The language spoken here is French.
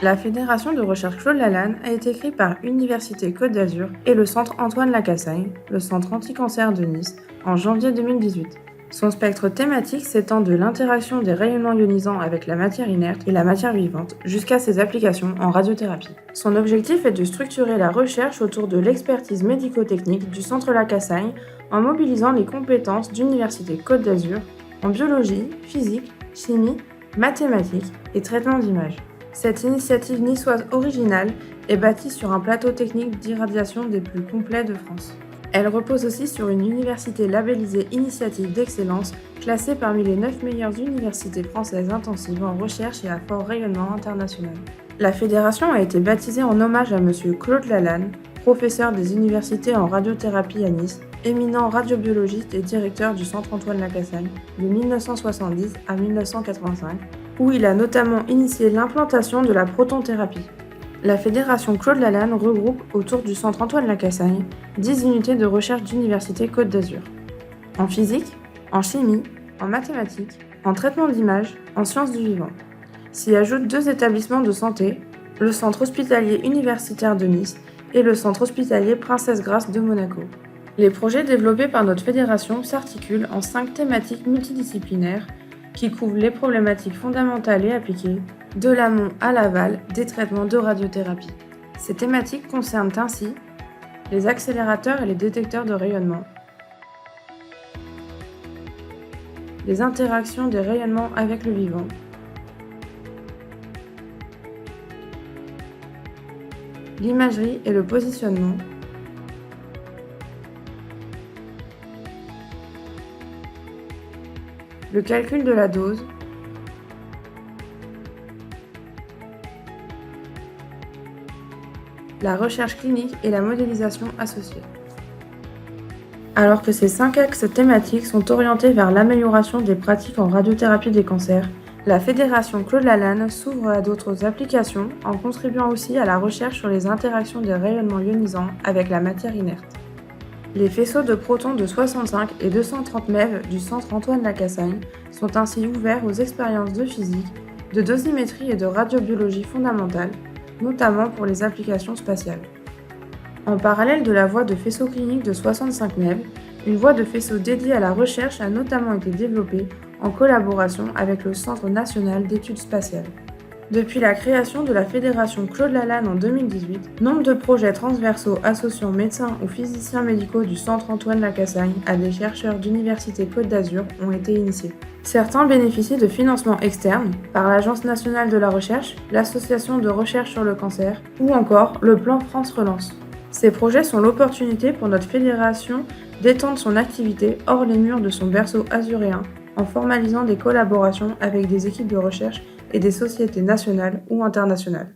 La Fédération de recherche Claude Lalanne a été créée par Université Côte d'Azur et le Centre Antoine Lacassagne, le Centre anti-cancer de Nice, en janvier 2018. Son spectre thématique s'étend de l'interaction des rayonnements ionisants avec la matière inerte et la matière vivante jusqu'à ses applications en radiothérapie. Son objectif est de structurer la recherche autour de l'expertise médico-technique du Centre Lacassagne en mobilisant les compétences d'Université Côte d'Azur en biologie, physique, chimie, mathématiques et traitement d'images. Cette initiative niçoise originale est bâtie sur un plateau technique d'irradiation des plus complets de France. Elle repose aussi sur une université labellisée Initiative d'excellence, classée parmi les 9 meilleures universités françaises intensives en recherche et à fort rayonnement international. La fédération a été baptisée en hommage à M. Claude Lalanne, professeur des universités en radiothérapie à Nice, éminent radiobiologiste et directeur du Centre Antoine Lacassagne de 1970 à 1985, où il a notamment initié l'implantation de la protonthérapie. La Fédération Claude Lalanne regroupe autour du Centre Antoine Lacassagne 10 unités de recherche d'Université Côte d'Azur. En physique, en chimie, en mathématiques, en traitement d'images, en sciences du vivant. S'y ajoutent 2 établissements de santé, le Centre hospitalier universitaire de Nice et le Centre hospitalier Princesse Grace de Monaco. Les projets développés par notre fédération s'articulent en 5 thématiques multidisciplinaires qui couvrent les problématiques fondamentales et appliquées, de l'amont à l'aval des traitements de radiothérapie. Ces thématiques concernent ainsi les accélérateurs et les détecteurs de rayonnement, les interactions des rayonnements avec le vivant, l'imagerie et le positionnement, le calcul de la dose, la recherche clinique et la modélisation associée. Alors que ces 5 axes thématiques sont orientés vers l'amélioration des pratiques en radiothérapie des cancers, la Fédération Claude Lalanne s'ouvre à d'autres applications en contribuant aussi à la recherche sur les interactions des rayonnements ionisants avec la matière inerte. Les faisceaux de protons de 65 et 230 MeV du Centre Antoine Lacassagne sont ainsi ouverts aux expériences de physique, de dosimétrie et de radiobiologie fondamentale, notamment pour les applications spatiales. En parallèle de la voie de faisceau clinique de 65 MeV, une voie de faisceau dédiée à la recherche a notamment été développée en collaboration avec le Centre national d'études spatiales. Depuis la création de la Fédération Claude Lalanne en 2018, nombre de projets transversaux associant médecins ou physiciens médicaux du Centre Antoine Lacassagne à des chercheurs d'Université Côte d'Azur ont été initiés. Certains bénéficient de financements externes par l'Agence nationale de la recherche, l'Association de recherche sur le cancer ou encore le plan France Relance. Ces projets sont l'opportunité pour notre fédération d'étendre son activité hors les murs de son berceau azuréen en formalisant des collaborations avec des équipes de recherche et des sociétés nationales ou internationales.